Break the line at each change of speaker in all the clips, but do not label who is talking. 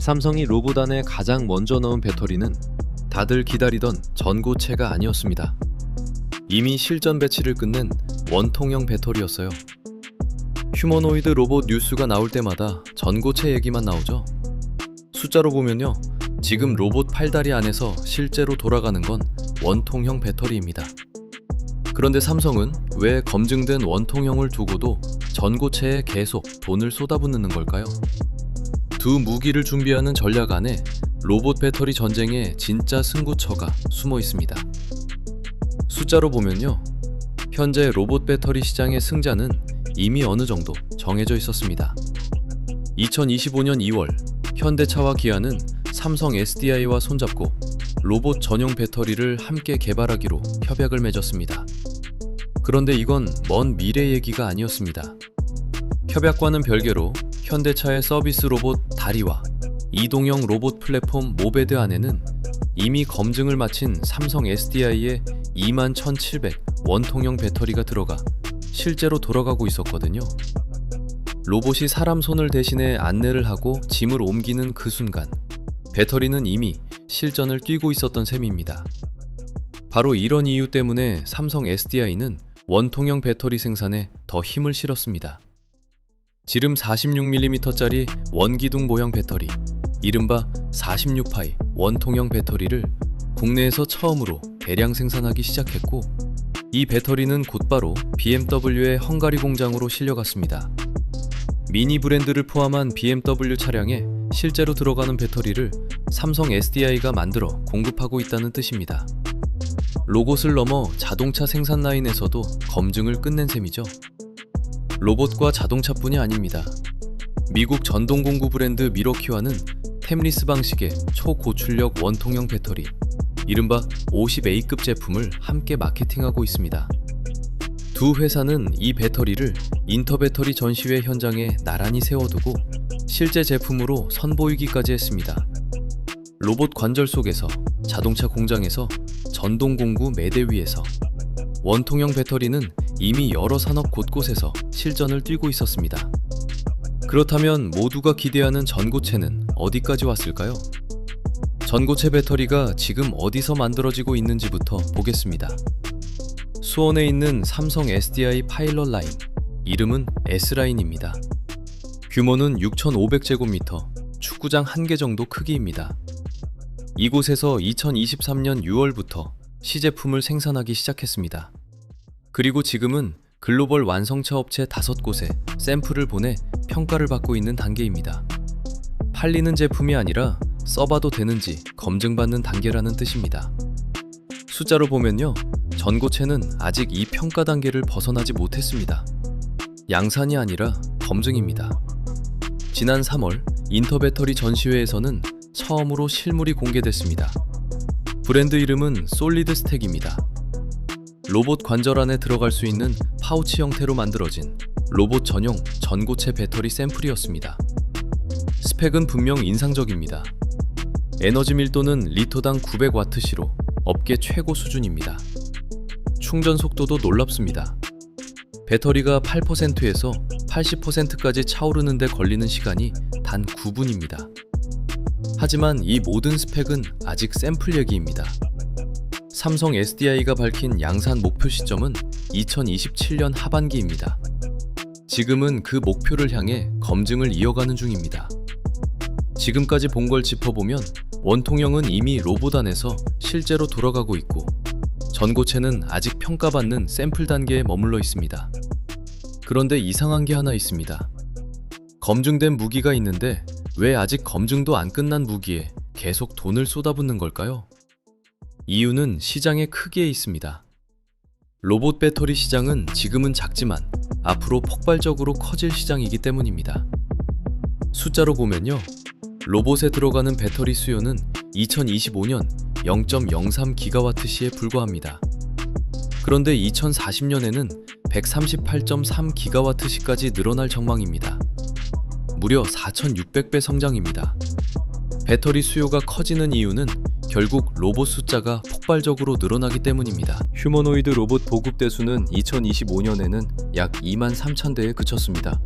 삼성이 로봇 안에 가장 먼저 넣은 배터리는 다들 기다리던 전고체가 아니었습니다. 이미 실전 배치를 끝낸 원통형 배터리였어요. 휴머노이드 로봇 뉴스가 나올 때마다 전고체 얘기만 나오죠. 숫자로 보면요, 지금 로봇 팔다리 안에서 실제로 돌아가는 건 원통형 배터리입니다. 그런데 삼성은 왜 검증된 원통형을 두고도 전고체에 계속 돈을 쏟아붓는 걸까요? 두 무기를 준비하는 전략 안에 로봇 배터리 전쟁의 진짜 승부처가 숨어 있습니다. 숫자로 보면요, 현재 로봇 배터리 시장의 승자는 이미 어느 정도 정해져 있었습니다. 2025년 2월 현대차와 기아는 삼성 SDI와 손잡고 로봇 전용 배터리를 함께 개발하기로 협약을 맺었습니다. 그런데 이건 먼 미래 얘기가 아니었습니다. 협약과는 별개로 현대차의 서비스 로봇 다리와 이동형 로봇 플랫폼 모베드 안에는 이미 검증을 마친 삼성 SDI의 21,700 원통형 배터리가 들어가 실제로 돌아가고 있었거든요. 로봇이 사람 손을 대신해 안내를 하고 짐을 옮기는 그 순간 배터리는 이미 실전을 뛰고 있었던 셈입니다. 바로 이런 이유 때문에 삼성 SDI는 원통형 배터리 생산에 더 힘을 실었습니다. 지름 46mm짜리 원기둥 모형 배터리, 이른바 46파이 원통형 배터리를 국내에서 처음으로 대량 생산하기 시작했고, 이 배터리는 곧바로 BMW의 헝가리 공장으로 실려갔습니다. 미니 브랜드를 포함한 BMW 차량에 실제로 들어가는 배터리를 삼성 SDI가 만들어 공급하고 있다는 뜻입니다. 로봇을 넘어 자동차 생산 라인에서도 검증을 끝낸 셈이죠. 로봇과 자동차뿐이 아닙니다. 미국 전동공구 브랜드 미러키와는 템리스 방식의 초고출력 원통형 배터리, 이른바 50A급 제품을 함께 마케팅하고 있습니다. 두 회사는 이 배터리를 인터배터리 전시회 현장에 나란히 세워두고 실제 제품으로 선보이기까지 했습니다. 로봇 관절 속에서, 자동차 공장에서, 전동공구 매대 위에서 원통형 배터리는 이미 여러 산업 곳곳에서 실전을 뛰고 있었습니다. 그렇다면 모두가 기대하는 전고체는 어디까지 왔을까요? 전고체 배터리가 지금 어디서 만들어지고 있는지부터 보겠습니다. 수원에 있는 삼성 SDI 파일럿 라인, 이름은 S라인입니다. 규모는 6,500제곱미터, 축구장 1개 정도 크기입니다. 이곳에서 2023년 6월부터 시제품을 생산하기 시작했습니다. 그리고 지금은 글로벌 완성차 업체 5곳에 샘플을 보내 평가를 받고 있는 단계입니다. 팔리는 제품이 아니라 써봐도 되는지 검증받는 단계라는 뜻입니다. 숫자로 보면요, 전고체는 아직 이 평가 단계를 벗어나지 못했습니다. 양산이 아니라 검증입니다. 지난 3월 인터배터리 전시회에서는 처음으로 실물이 공개됐습니다. 브랜드 이름은 솔리드 스택입니다. 로봇 관절 안에 들어갈 수 있는 파우치 형태로 만들어진 로봇 전용 전고체 배터리 샘플이었습니다. 스펙은 분명 인상적입니다. 에너지 밀도는 리터당 900W시로 업계 최고 수준입니다. 충전 속도도 놀랍습니다. 배터리가 8%에서 80%까지 차오르는 데 걸리는 시간이 단 9분입니다. 하지만 이 모든 스펙은 아직 샘플 얘기입니다. 삼성 SDI가 밝힌 양산 목표 시점은 2027년 하반기입니다. 지금은 그 목표를 향해 검증을 이어가는 중입니다. 지금까지 본 걸 짚어보면 원통형은 이미 로봇 안에서 실제로 돌아가고 있고, 전고체는 아직 평가받는 샘플 단계에 머물러 있습니다. 그런데 이상한 게 하나 있습니다. 검증된 무기가 있는데 왜 아직 검증도 안 끝난 무기에 계속 돈을 쏟아붓는 걸까요? 이유는 시장의 크기에 있습니다. 로봇 배터리 시장은 지금은 작지만 앞으로 폭발적으로 커질 시장이기 때문입니다. 숫자로 보면요, 로봇에 들어가는 배터리 수요는 2025년 0.03GWh에 불과합니다. 그런데 2040년에는 138.3GWh까지 늘어날 전망입니다. 무려 4,600배 성장입니다. 배터리 수요가 커지는 이유는 결국 로봇 숫자가 폭발적으로 늘어나기 때문입니다. 휴머노이드 로봇 보급 대수는 2025년에는 약 23,000대에 그쳤습니다.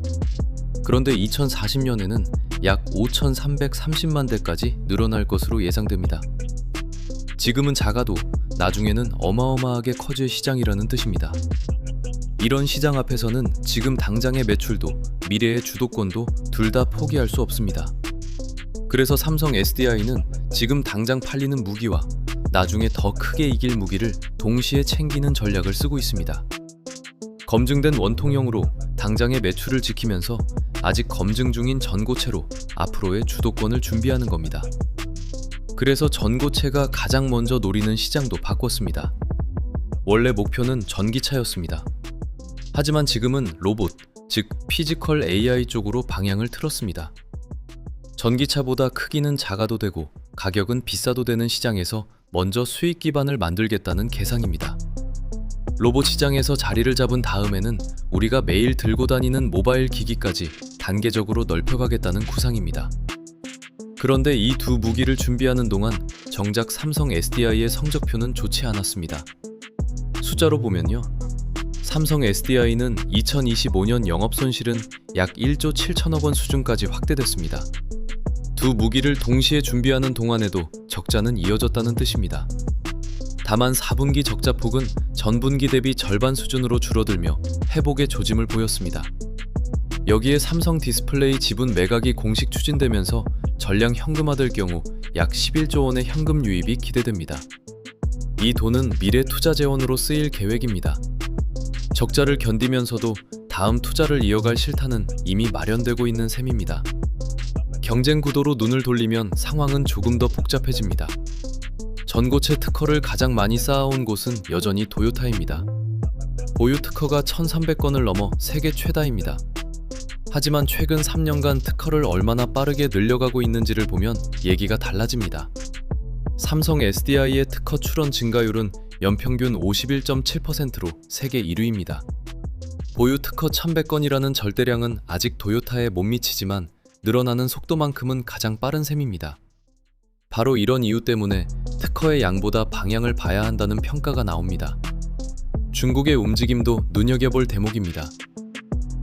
그런데 2040년에는 약 5,330만 대까지 늘어날 것으로 예상됩니다. 지금은 작아도 나중에는 어마어마하게 커질 시장이라는 뜻입니다. 이런 시장 앞에서는 지금 당장의 매출도 미래의 주도권도 둘 다 포기할 수 없습니다. 그래서 삼성 SDI는 지금 당장 팔리는 무기와 나중에 더 크게 이길 무기를 동시에 챙기는 전략을 쓰고 있습니다. 검증된 원통형으로 당장의 매출을 지키면서 아직 검증 중인 전고체로 앞으로의 주도권을 준비하는 겁니다. 그래서 전고체가 가장 먼저 노리는 시장도 바꿨습니다. 원래 목표는 전기차였습니다. 하지만 지금은 로봇, 즉 피지컬 AI 쪽으로 방향을 틀었습니다. 전기차보다 크기는 작아도 되고 가격은 비싸도 되는 시장에서 먼저 수익 기반을 만들겠다는 계산입니다. 로봇 시장에서 자리를 잡은 다음에는 우리가 매일 들고 다니는 모바일 기기까지 단계적으로 넓혀가겠다는 구상입니다. 그런데 이 두 무기를 준비하는 동안 정작 삼성 SDI의 성적표는 좋지 않았습니다. 숫자로 보면요. 삼성 SDI는 2025년 영업손실은 약 1조 7천억 원 수준까지 확대됐습니다. 두 무기를 동시에 준비하는 동안에도 적자는 이어졌다는 뜻입니다. 다만 4분기 적자 폭은 전분기 대비 절반 수준으로 줄어들며 회복의 조짐을 보였습니다. 여기에 삼성 디스플레이 지분 매각이 공식 추진되면서 전량 현금화될 경우 약 11조 원의 현금 유입이 기대됩니다. 이 돈은 미래 투자 재원으로 쓰일 계획입니다. 적자를 견디면서도 다음 투자를 이어갈 실타는 이미 마련되고 있는 셈입니다. 경쟁 구도로 눈을 돌리면 상황은 조금 더 복잡해집니다. 전고체 특허를 가장 많이 쌓아온 곳은 여전히 도요타입니다. 보유 특허가 1,300건을 넘어 세계 최다입니다. 하지만 최근 3년간 특허를 얼마나 빠르게 늘려가고 있는지를 보면 얘기가 달라집니다. 삼성 SDI의 특허 출원 증가율은 연평균 51.7%로 세계 1위입니다. 보유 특허 1,100건이라는 절대량은 아직 도요타에 못 미치지만 늘어나는 속도만큼은 가장 빠른 셈입니다. 바로 이런 이유 때문에 특허의 양보다 방향을 봐야 한다는 평가가 나옵니다. 중국의 움직임도 눈여겨볼 대목입니다.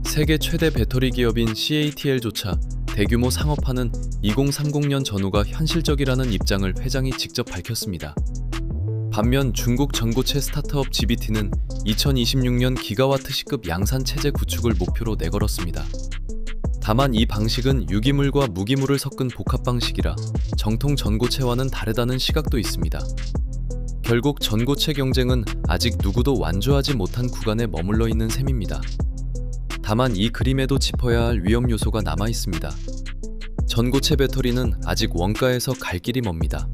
세계 최대 배터리 기업인 CATL조차 대규모 상업화는 2030년 전후가 현실적이라는 입장을 회장이 직접 밝혔습니다. 반면 중국 전고체 스타트업 GBT는 2026년 기가와트시급 양산 체제 구축을 목표로 내걸었습니다. 다만 이 방식은 유기물과 무기물을 섞은 복합 방식이라 정통 전고체와는 다르다는 시각도 있습니다. 결국 전고체 경쟁은 아직 누구도 완주하지 못한 구간에 머물러 있는 셈입니다. 다만 이 그림에도 짚어야 할 위험 요소가 남아 있습니다. 전고체 배터리는 아직 원가에서 갈 길이 멉니다.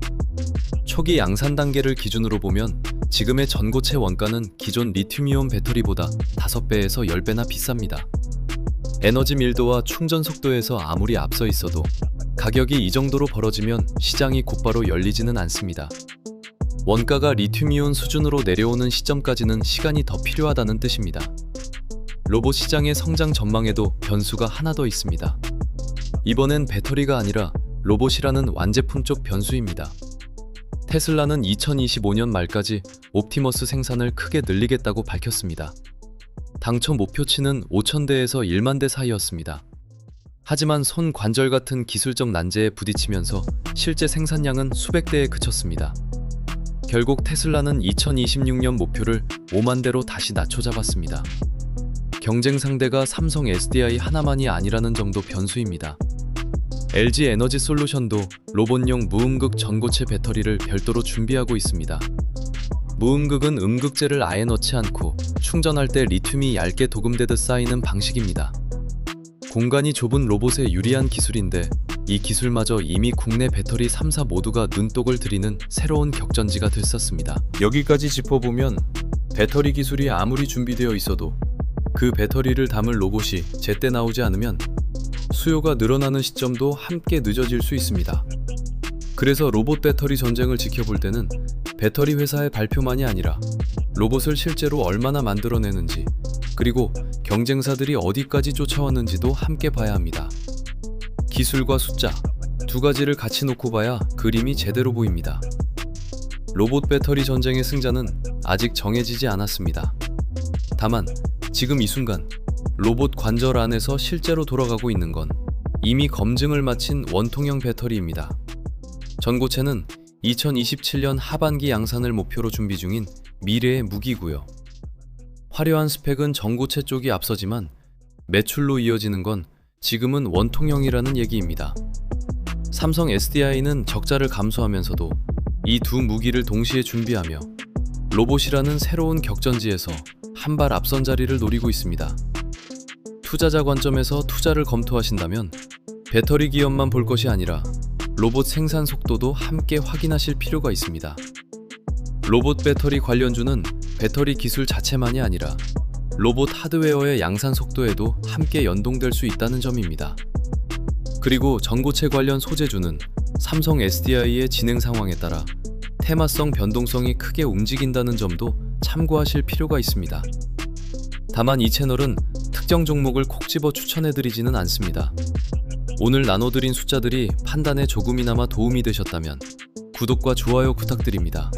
초기 양산 단계를 기준으로 보면 지금의 전고체 원가는 기존 리튬이온 배터리보다 5배에서 10배나 비쌉니다. 에너지 밀도와 충전 속도에서 아무리 앞서 있어도 가격이 이 정도로 벌어지면 시장이 곧바로 열리지는 않습니다. 원가가 리튬이온 수준으로 내려오는 시점까지는 시간이 더 필요하다는 뜻입니다. 로봇 시장의 성장 전망에도 변수가 하나 더 있습니다. 이번엔 배터리가 아니라 로봇이라는 완제품 쪽 변수입니다. 테슬라는 2025년 말까지 옵티머스 생산을 크게 늘리겠다고 밝혔습니다. 당초 목표치는 5,000대에서 1만 대 사이였습니다. 하지만 손 관절 같은 기술적 난제에 부딪히면서 실제 생산량은 수백 대에 그쳤습니다. 결국 테슬라는 2026년 목표를 5만 대로 다시 낮춰 잡았습니다. 경쟁 상대가 삼성 SDI 하나만이 아니라는 점도 변수입니다. LG 에너지 솔루션도 로봇용 무음극 전고체 배터리를 별도로 준비하고 있습니다. 무음극은 음극재를 아예 넣지 않고 충전할 때 리튬이 얇게 도금되듯 쌓이는 방식입니다. 공간이 좁은 로봇에 유리한 기술인데 이 기술마저 이미 국내 배터리 3사 모두가 눈독을 들이는 새로운 격전지가 됐었습니다. 여기까지 짚어보면 배터리 기술이 아무리 준비되어 있어도 그 배터리를 담을 로봇이 제때 나오지 않으면 수요가 늘어나는 시점도 함께 늦어질 수 있습니다. 그래서 로봇 배터리 전쟁을 지켜볼 때는 배터리 회사의 발표만이 아니라 로봇을 실제로 얼마나 만들어내는지 그리고 경쟁사들이 어디까지 쫓아왔는지도 함께 봐야 합니다. 기술과 숫자 두 가지를 같이 놓고 봐야 그림이 제대로 보입니다. 로봇 배터리 전쟁의 승자는 아직 정해지지 않았습니다. 다만 지금 이 순간 로봇 관절 안에서 실제로 돌아가고 있는 건 이미 검증을 마친 원통형 배터리입니다. 전고체는 2027년 하반기 양산을 목표로 준비 중인 미래의 무기고요. 화려한 스펙은 전고체 쪽이 앞서지만 매출로 이어지는 건 지금은 원통형이라는 얘기입니다. 삼성 SDI는 적자를 감수하면서도 이 두 무기를 동시에 준비하며 로봇이라는 새로운 격전지에서 한 발 앞선 자리를 노리고 있습니다. 투자자 관점에서 투자를 검토하신다면 배터리 기업만 볼 것이 아니라 로봇 생산 속도도 함께 확인하실 필요가 있습니다. 로봇 배터리 관련주는 배터리 기술 자체만이 아니라 로봇 하드웨어의 양산 속도에도 함께 연동될 수 있다는 점입니다. 그리고 전고체 관련 소재주는 삼성 SDI의 진행 상황에 따라 테마성 변동성이 크게 움직인다는 점도 참고하실 필요가 있습니다. 다만 이 채널은 특정 종목을 콕 집어 추천해드리지는 않습니다. 오늘 나눠드린 숫자들이 판단에 조금이나마 도움이 되셨다면 구독과 좋아요 부탁드립니다.